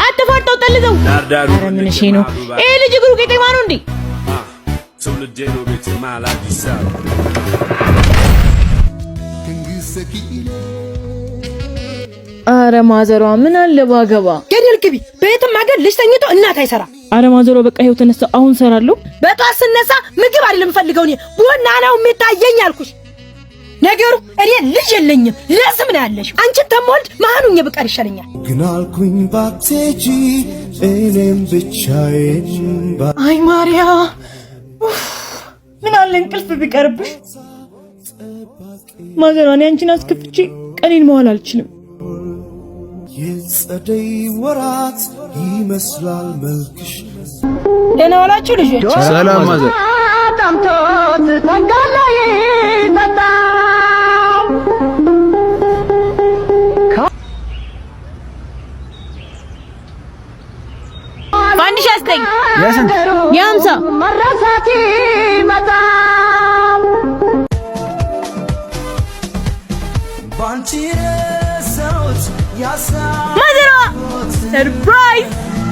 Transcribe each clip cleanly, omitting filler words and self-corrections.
አትፈርጠው ጠልዘው ኧረ ምን እሺ ነው ይሄ ልጅ እግሩ ቄጤማ ነው እንዴ ኧረ ማዘሯ ምን አለ ባገባ ገደል ግቢ ቤትም አገር ልጅ ተኝቶ እናት አይሰራ ኧረ ማዘሯ በቃ ይኸው ተነሳ አሁን ሰራለሁ በጧት ስነሳ ምግብ አይደለም ፈልገው ነው ቡና ነው የሚታየኝ አልኩሽ ነገሩ እኔ ልጅ የለኝም ለስም ነው ያለሽ አንቺን ተሞልድ ማኑኝ በቀር ይሻለኛል ግን አልኩኝ ባትጂ እኔም ብቻዬን አይ ማርያ ምን አለ እንቅልፍ ቢቀርብሽ ማዘሯ እኔ አንቺን አስከፍቼ ቀኔን መዋል አልችልም የጸደይ ወራት ይመስላል መልክሽ ደህና ዋላችሁ ልጆች ሰላም ማዘር ታምቶት ተንጋላይ መጣ ባንዲሽ አስተኝ ያሰንት ያምሳ መራሳቲ መጣ ባንቺረሳውት ያሳ ማዘሯ ሰርፕራይዝ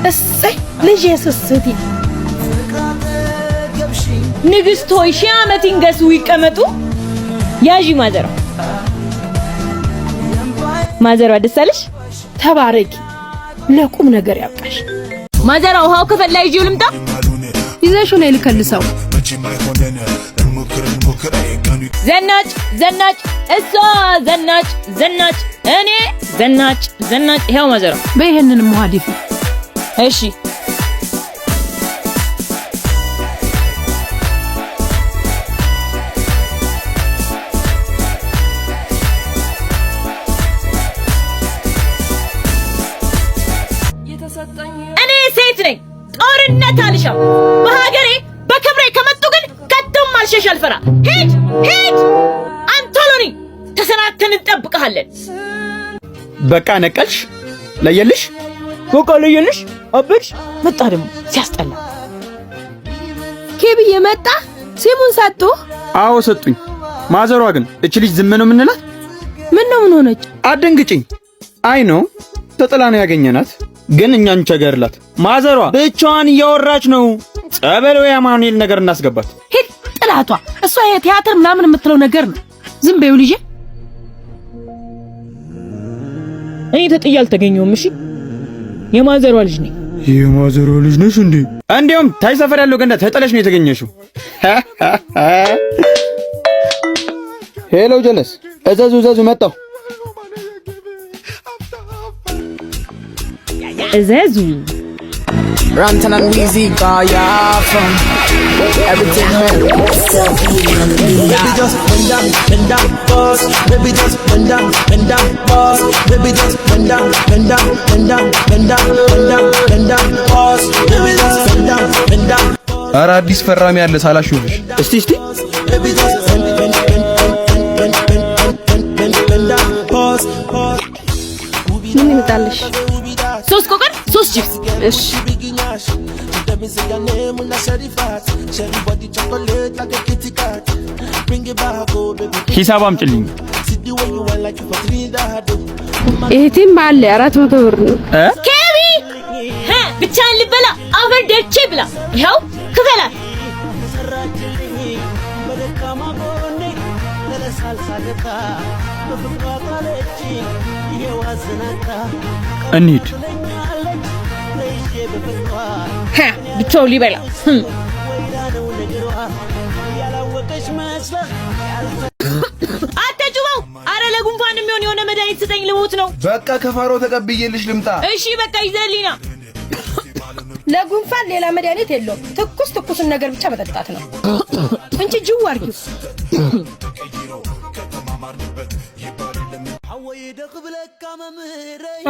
እሰይ ልጅ የስስቲ ንግስት ሆይ ሺህ ዓመት ይንገሱ ይቀመጡ ያዢ ማዘሯ ማዘሯ ደስ አለሽ ተባረኪ ለቁም ነገር ያብቃሽ ማዘሯ ውሃው ከፈላ ይዤው ልምጣ ይዘሽው ነው ልከልሰው ዘናጭ ዘናጭ እሷ ዘናጭ ዘናጭ እኔ ዘናጭ ዘናጭ ይሄው ማዘሯ በይሄንን ሙሃዲፍ እሺ እኔ ሴት ነኝ ጦርነት አልሻው በሀገሬ በክብሬ ከመጡ ግን ከቶም አልሸሽ አልፈራ ሂድ ሂድ አንቶሎኒ ተሰናክተን እንጠብቅሃለን በቃ ነቀልሽ ለየልሽ በቃ ለየልሽ አበድሽ መጣ ደግሞ ሲያስጠላ ኬብዬ መጣ ሲሙን ሰጡ አዎ ሰጡኝ ማዘሯ ግን እቺ ልጅ ዝም ነው የምንላት ምን ነው ምን ሆነች አደንግጭኝ አይ ነው ተጥላ ነው ያገኘናት ግን እኛን ቸገርላት ማዘሯ ብቻዋን እያወራች ነው ጸበል ወይ አማኑኤል ነገር እናስገባት ሂድ ጥላቷ እሷ የቲያትር ምናምን የምትለው ነገር ነው ዝም በይው ልጄ እኔ ተጥያ አልተገኘሁም እሺ የማዘሯ ልጅ ነኝ የማዘሯ ልጅ ነሽ እንዴ እንዴውም ታይ ሰፈር ያለው ገንዳ ተጠለሽ ነው የተገኘሽው ሄሎ ጀለስ እዘዙ መጣሁ እዘዙ Rantan and Weezy got ya from everything man. Baby just bend down, boss. Baby just bend down, boss. Baby just bend down, boss. Baby just bend down. ኧረ አዲስ ፈራሚ ያለ ሳላሹብሽ እስቲ Baby just bend down, boss. ምን ይመጣልሽ 3 ቆቀር 3 ቺፕስ እሺ ሂሳብ አምጪልኝ እህቴም ባለ 400 ብር ነው ኬቢ ብቻህን ልበላ አፈር ደቼ ብላ ይኸው ክፈላት እንሂድ ብቻው ሊበላ አትጩኸው አረ ለጉንፋን የሚሆን የሆነ መድኃኒት ስጠኝ ልሞት ነው በቃ ከፋሮ ተቀብዬልሽ ልምጣ እሺ በቃ ይዘህልኝ ና ለጉንፋን ሌላ መድኃኒት የለውም ትኩስን ነገር ብቻ መጠጣት ነው እንጂ ጅው አርጊው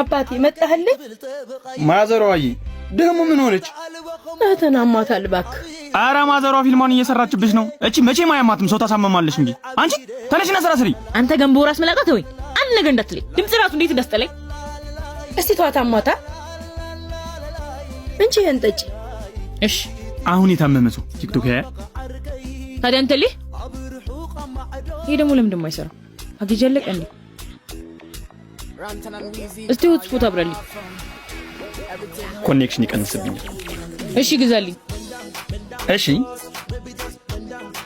አባቴ መጣህልኝ ማዘሯዬ ደሞ ምን ሆነች ተናማታል እባክህ ኧረ ማዘሯ ፊልሟን እየሰራችብሽ ነው እቺ መቼም አያማትም ሰው ታሳመማለሽ እንጂ አንቺ ተነሽና ስራ ስሪ አንተ ገንቦ ራስ መላጣት ወይ አንድ ነገር እንዳትለኝ ድምጽ ራሱ እንዴት እንዳስጠለኝ እስቲ ተዋት አሟታ እንጂ እንጠጪ እሺ አሁን የታመመ ሰው ቲክቶክ ያያ ታዲያ አንተ ልህ ይሄ ደግሞ ለምን እንደማይሰራ አግጀለቀ እንዴ እስቲ ሆትስፖት አብራልኝ። ኮኔክሽን ይቀንስብኛል። እሺ ግዛልኝ። እሺ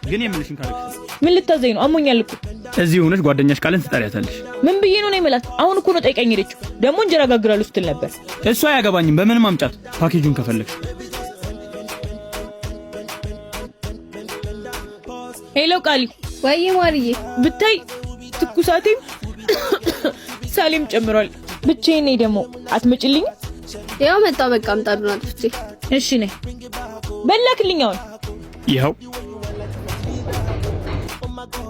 ግን የምልሽን ካለሽ ምን ልታዘኝ ነው? አሞኛል እኮ። እዚህ ሆነሽ ጓደኛሽ ካለን ትጠሪያታለሽ። ምን ብዬ ነው የምላት? አሁን እኮ ነው ጠይቀኝ ሄደችው። ደግሞ እንጀራ ጋግራለሁ ስትል ነበር። እሷ አያገባኝም። በምን ማምጫት ፓኬጁን ከፈለግሽ። ሄሎ ቃሊ። ወይ ማርዬ፣ ብታይ ትኩሳቴም ሳሌም ጨምሯል። ብቻዬን ነኝ። ደግሞ አትመጭልኝ? ያው መጣ። በቃ አምጣዱና ጥፍቴ። እሺ ነኝ። በላክልኝ አሁን። ይኸው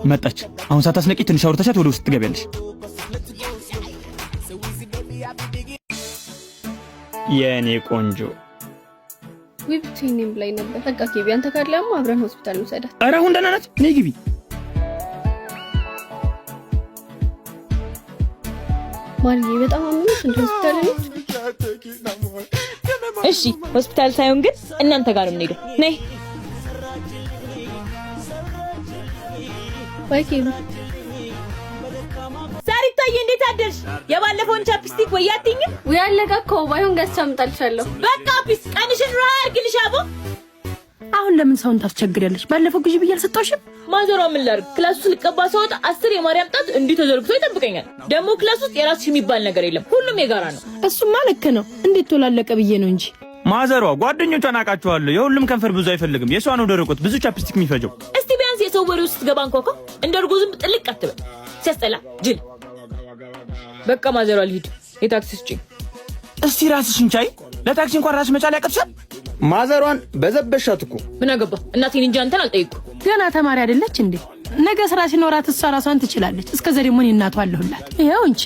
መጣች። አሁን ሳታስነቂ ትንሽ አውርተሻት ወደ ውስጥ ትገቢያለሽ። የኔ ቆንጆ ወይ ብትይኝም ብላኝ ነበር። በቃ ኬቢ፣ አንተ ካለማ አብረን ሆስፒታል እንውሰዳት። ኧረ አሁን ደህና ናት። ነይ ግቢ። ማርዬ በጣም አመመሽ እንደ ሆስፒታል ነው? እሺ ሆስፒታል ሳይሆን ግን እናንተ ጋር ነው የምንሄደው። ነይ ወይ ኬቢ። ሳሪታዬ እንዴት አደርሽ? የባለፈውን ቻፕስቲክ ወይ አትይኝም? ወይ አለቀ ባይሆን ገዝቼ አምጣልሻለሁ። በቃ ፒስ ቀንሽን ራ አርግልሽ አቦ። አሁን ለምን ሰውን ታስቸግሪያለሽ? ባለፈው ግዢ ብዬ አልሰጠሽም? ማዘሯ ምን ላድርግ? ክላስ ውስጥ ልቀባ ሰውት 10 የማርያም ጣት እንዲህ ተዘርግቶ ይጠብቀኛል። ደግሞ ክላስ ውስጥ የራስሽ የሚባል ነገር የለም፣ ሁሉም የጋራ ነው። እሱማ ልክ ነው። እንዴት ተላለቀ ብዬ ነው እንጂ። ማዘሯ ጓደኞቿን አውቃቸዋለሁ። የሁሉም ከንፈር ብዙ አይፈልግም። የሷ ነው ደረቆት ብዙ ቻፕስቲክ የሚፈጀው። እስቲ ቢያንስ የሰው ወሬ ውስጥ ገባ እንኳን እንደ እርጎ ዝም ጥልቅ አትበል። ሲያስጠላ ጅል። በቃ ማዘሯ ልሂድ። የታክሲ ስጪኝ። እስቲ ራስሽን ቻይ። ለታክሲ እንኳን ራስ መቻል ያቀጥሻል። ማዘሯን በዘበሻት እኮ። ምን አገባ? እናቴን እንጂ አንተን አልጠይቁ። ገና ተማሪ አይደለች እንዴ? ነገ ስራ ሲኖራት እሷ ራሷን ትችላለች። እስከዛ ደግሞ እኔ እናቷ አለሁላት። ይሄው እንጂ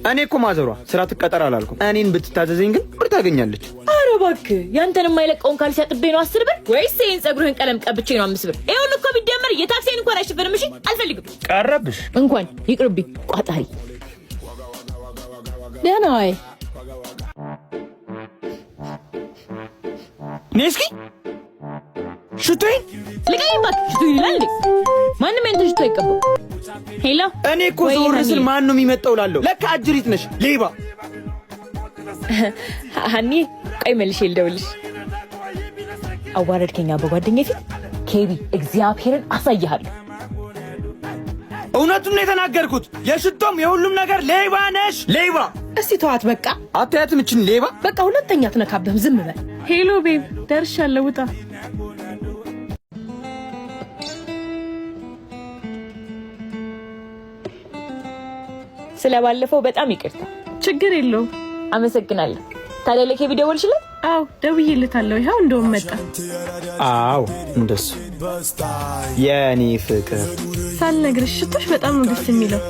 እኔ እኮ ማዘሯ ስራ ትቀጠር አላልኩም። እኔን ብትታዘዘኝ ግን ብር ታገኛለች። ኧረ እባክህ ያንተን የማይለቀውን ካልሲ አጥቤ ነው 10 ብር ወይስ ይሄን ፀጉርህን ቀለም ቀብቼ ነው 5 ብር? ይሄው እኮ ቢደመር የታክሲን እንኳን አይሽፈንም። እሺ አልፈልግም። ቀረብሽ እንኳን ይቅርብኝ። ቋጣሪ ደህና ዋይ። ነስኪ ሽቶኝ ልቀኝ እባክህ። ሽቶ ይላል እንዴ? ማንም ያንተ ሽቶ አይቀበው። ሄሎ እኔ እኮ ዞር ስል ማን ነው የሚመጣው ላለው ለካ አጅሪት ነሽ ሌባ። ሀኒ ቆይ መልሼ ልደውልሽ። አዋረድከኛ በጓደኛዬ ፊት። ኬቢ እግዚአብሔርን አሳይሃለሁ። እውነቱን ነው የተናገርኩት። የሽቶም የሁሉም ነገር ሌባ ነሽ ሌባ። እስቲ ተዋት በቃ። አታያትም እችን ሌባ። በቃ ሁለተኛ አትነካብህም። ዝም በል። ሄሎ ቤብ፣ ደርሻለሁ። ውጣ። ስለባለፈው በጣም ይቅርታ። ችግር የለውም። አመሰግናለሁ። ታዲያ ለኬቢ ደወልሽለት? አዎ ደውዬለታለሁ። ይኸው እንደውም መጣ። አዎ እንደሱ የኔ ፍቅር ሳልነግርሽ ሽቶሽ በጣም ነው ደስ የሚለው።